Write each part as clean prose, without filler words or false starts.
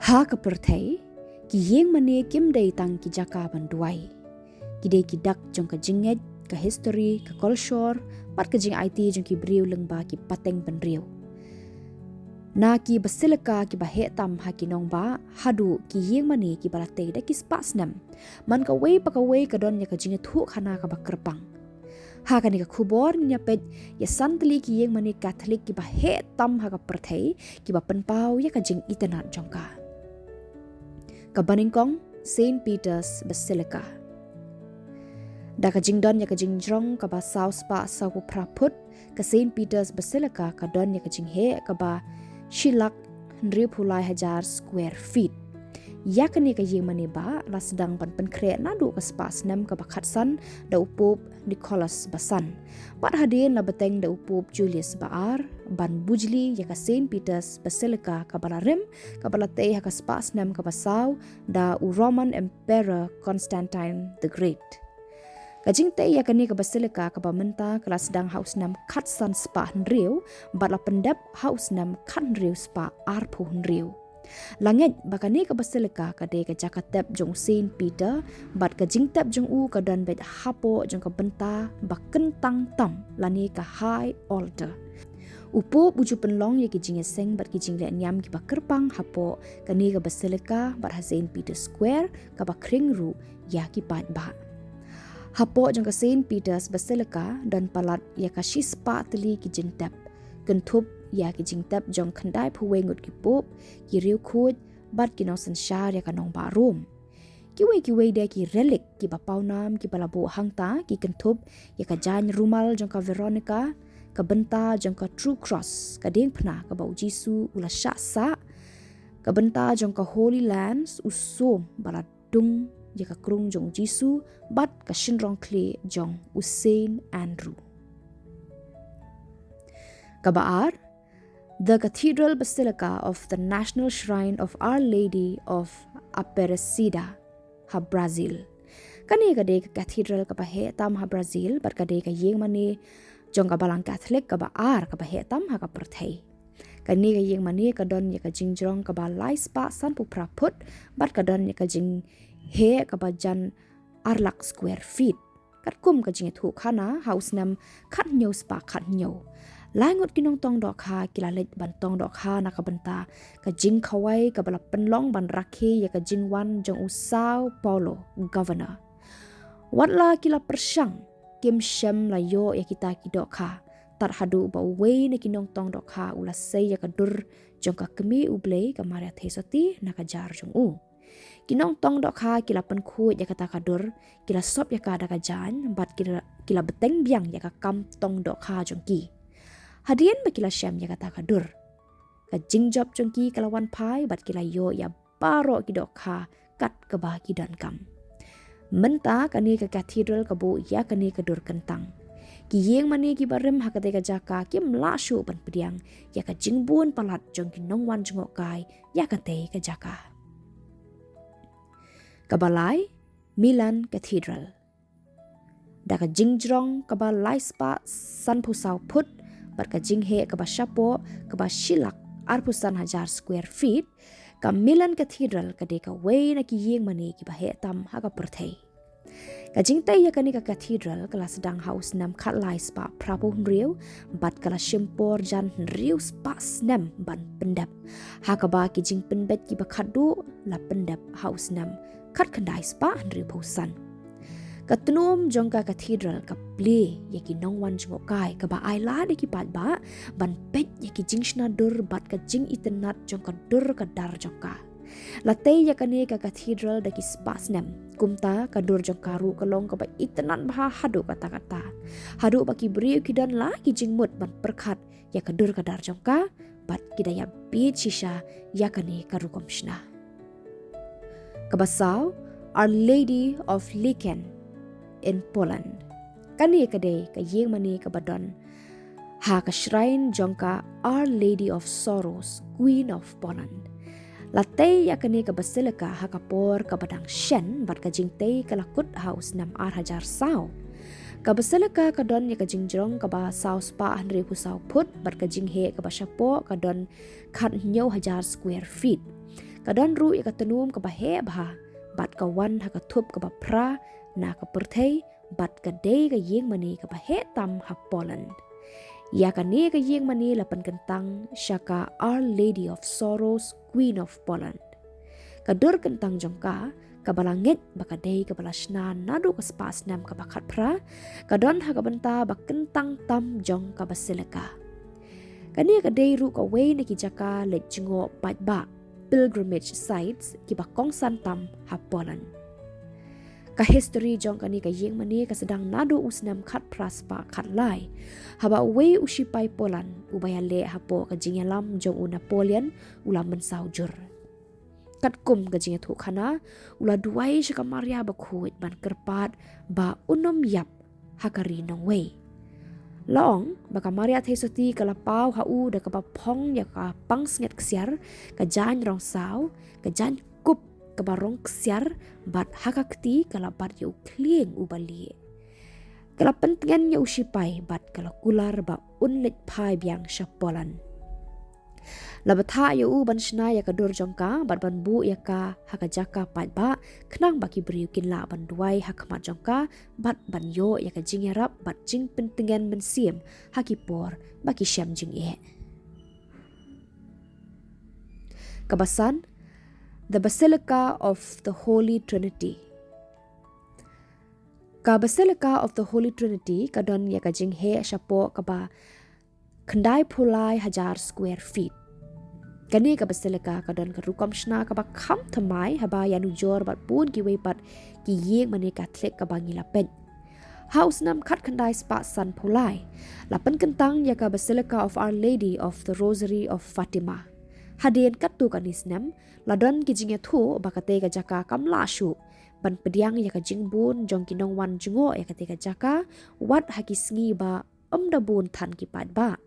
Ha ka Pyrthei ki Iingmane kim dei tang ki jaka banduai. Ki dei ki dak jong ka jinget ka history ka culture pat ka jing IT jong ki briu lengba ki pateng banriu. Na ki basilika ki bahe tam ha ki nong ba hadu ki Iingmane ki balate da ki spasnam. Man ka wei pa ka wei ka don ya ka jinget hu khana ka bakerpang. Ha ka ni ka KHUBOR nya pet ya Tylli ki Iingmane Katholik ki bahe tam ha ka Pyrthei ki ba penpau ya ka jing itenat jong ka. Ka Baningkong St. Peter's Basilica. Da ka jingdon ya ka jingjrong ka ba South Spa sa ku praput ka St. Peter's Basilica ka don ya ka jinghe ka ba Shilak 1,000 square feet. Ya ka ni ka Iingmane ba la sedang pan penkre na du ka spas nam ka ba khatsan da upup Nicholas Basan. Pat hadin la beteng da upup Julius Baar ban bujli ya ka St. Peter's Basilica ka balarem ka balate ha ka spas nam ka basaw da u Roman Emperor Constantine the Great. Kajing te ya kani ka Basilica ka pamenta kala sedang haus nam khatsan spa hnriu bat la pendap haus nam khanriu spa arpu hnriu. Langit bakani ka Basilica ka de ka jakatep jong Saint Peter bat ka jingtep jong u ka dan bet hapo jong ka benta ba kentang tam lani ka high altar. Upo buju penlong ya ki jingeseng bat ki jingle NIAM ki ba kerpang hapo kani ka Basilica bat ha Saint Peter Square ka ba kringru ya ki pat ba. Hapo jong ka Saint Peter's Basilica dan palat ya ka shispa teli ki jingtep. Kentup ya ki jingtep jong khandai phuwengut ki pop ki riu khut bat ki no sanshar ya ka nong ba room. Ki wei de ki relic ki ba paunam ki balabo hangta ki kentup ya ka jan rumal jong ka Veronica ka benta jong ka True Cross ka ding phna ka ba Jisu ula sha sa ka benta jong ka Holy Lands usom baladung ya ka krung jong Jisu bat ka shinrong kle jong Saint Andrew. Kabaar, the Cathedral Basilica of the National Shrine of Our Lady of Aparecida, ha Brazil. Kani ka de cathedral ka bahe tam ha Brazil, bat ka de ka Iingmane jong ka balang Catholic ka baar ka bahe tam ha ka Pyrthei. Kani ka Iingmane ka don ya ka jingjrong ka ba lai spa san pu praput, bat ka don ya ka jing he ka ba jan arlak square feet. Kat kum ka jinget hu khana house nam khat nyo spa khat nyo. Langut kinong tong dok ha kilalit bantong dok ha nakabenta ka jing khawai ka bala penlong ban rakhi ya ka jingwan jong Sao Paulo governor. Watla kila persyang kim shem la yo ya kita ki dok ha tar hadu ba wei na kinong tong dok ha ula sei ya ka dur jong ka kemi ublei ka Maria Thesoti na ka jar jong u. Kinong tong dok ha kila pen khut ya kata ka dur kila sop ya ka da ka jan bat kila beteng biang ya ka kam tong dok ha jong ki. Hadian bakila syam ya kata kadur. Ka jingjob jongki kalawan pai bat kila yo ya baro kidok ha kat ke bagi dan kam. Menta kani ke cathedral kabu ya kani kadur kentang. Ki Iingmane ki barem ha kate ka jaka ki mlashu ban pediang ya ka jingbun palat jongki nongwan jengok kai ya kate ka jaka. Kabalai Milan Cathedral. Da ka jingjrong kabalai spa san pusau put bat ka jinghe ka ba shapo ka ba Shilak 1,000 square feet ka Milan Cathedral ka de ka wei na ki Iingmane ki ba he tam ha ka Pyrthei. Ka jingtai ya kani ka cathedral kala sedang house nam khat lai spa prapo riu bat kala shimpor jan riu spa nam ban pendap ha ka ba ki jing penbet ki ba khadu la pendap house nam khat khandai spa riu phusan. Katunum jongka cathedral ka ple yaki nongwan jengok kai ka ba aila de ki pat ba ban pet yaki jingshna dur bat ka jing itenat jongka dur ka dar jongka latei yakane ka cathedral de ki spas nam kumta ka dur jongka ru ka long ka ba itenat ba hadu kata hadu ba ki briu ki dan la ki jingmut ban perkhat ya ka dur ka dar jongka bat ki daya bit shisha yakane ka rukomshna kabasaw Our Lady of Liken in Poland. Kani kade ka Iingmane ka badon ha ka shrine jongka Our Lady of Sorrows, Queen of Poland. Latei ya kani ka Basilica ha ka por ka badang shen bat ka jingtei ka lakut house nam 1,000 sao. Ka Basilica ka don ya ka jingjrong ka ba sao spa 100 pusau put bat ka jinghe ka ba shapo ka don khat 9,000 square feet. Kadon ru ya katenum ka bahe bah bat ka wan ha ka thup ka pra na ka Pyrthei bat ka dei ka Iingmane ka bahe tam ha Poland. Ya ka ne ka Iingmane lapan kentang syaka Our Lady of Sorrows, Queen of Poland. Kadur kentang jongka kabalangit bakadei kabalashna nadu kaspas nam kabakat pra kadon hakabenta bakentang tam jong kabasilika. Kani kadei ru kaway na kijaka lek jingo patba pilgrimage sites kibakong santam ha Poland. Ka history jong kani ka Iingmane ka sedang nadu usnam kat praspa kat lai haba way usipay Poland ubayale hapo ka jingalam jong u Napoleon ulam mensaujur. Kat kum ka jinga thu khana ula duai shika Maria bakhuit ban kerpat ba unom yap hakari nong way. Laong baka Maria thesoti kala pau ha u da ka pong ya ka pangsnget ksiar ka jan rong saw ka jan kup ka barong ksiar bat hakakti kala bat yu kling ubali. Kala pentingan ya usipay bat kala kular ba unlit pai biang sya Poland. Labatha ya u ban shna ya kadur jongka bat ban bu ya ka hakajaka pat ba knang baki briu kin la ban duai hakmat jongka bat ban yo ya ka jingerap bat jing pentingan mensim hakipor baki syam jing e. Kabasan The Basilica of the Holy Trinity. Ka Basilica of the Holy Trinity kadon ya ka jing he syapo kaba kendai pulai 1,000 square feet. Kani ka Basilica kadon ka rukom shna ka ba kham thamai haba yanu jor bat pun ki wei pat ki Iingmane Katholik ka bangi lapet. House nam khat khandai spa san pulai. Lapan kentang ya ka Basilica of Our Lady of the Rosary of Fatima. Hadien katu kanis nam ladon ki jinge thu bakate ka jaka kamla shu. Ban pediang ya ka jingbun jong kinong wan jungo ya kate ka jaka wat hakisngi ba bun than ki pat ba.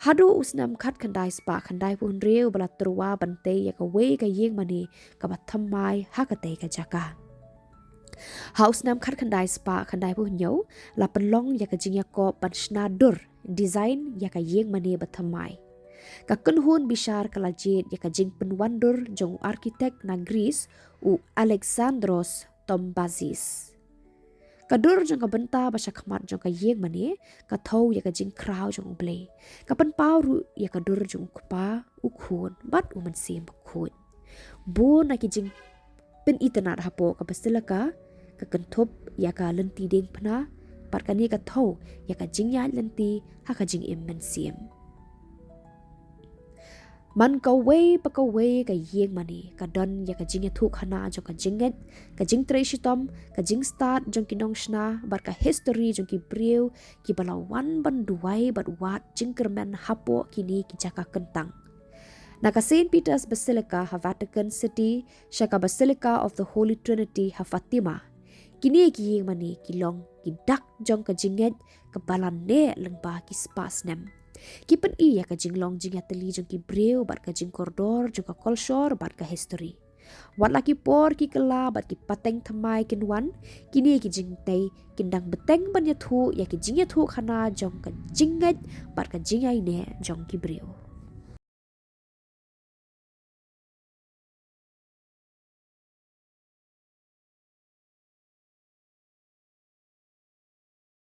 Hadu usnam khat khandai spa khandai pun riu bala terwa bante ya ka wei ka Iingmane ka bathamai hakate ka jaka. House nam khat khandai spa khandai pun nyau la penlong ya ka jingya ko ban shnadur design ya ka Iingmane bathamai. Ka kunhun bishar kalajit ya ka jing penwandur jong arkitek na Greece u Alexandros Tombazis. Kadur jong ka benta basya khamat jong ka Iingmane ka thau ya ka jing kraw jong ble ka pan pau ru ya ka dur jong kupa ukhun bat uman sim khun bu na ki jing pen itanat hapo ka Basilica ka kenthop ya ka lenti ding phna pat kani ka thau ya ka jing ya lenti ha ka jing immen sim. Man ka wei pa ka wei ka Iingmane ka don ya ka jing thu khana jong ka jinget ka jing treshitom ka jing start jong kinong shna bar ka history jong ki briu ki balawan ban duai bat wat jing kermen hapo kini ki jaka kentang. Na ka St. Peter's Basilica ha Vatican City syaka Basilica of the Holy Trinity ha Fatima. Kini ki Iingmane ki long ki dak jong ka jinget ka balan ne lengba ki spas nem. Kipen iya ka jinglong jing ya teli jong ki breu bat ka jing koridor jong ka kolshor bat ka history. Wat laki por ki kela bat ki pateng thamai kinwan kini ki jing tei kindang beteng ban ya thu ya ki jing ya thu khana jong ka jinget bat ka jingai ne jong ki breu.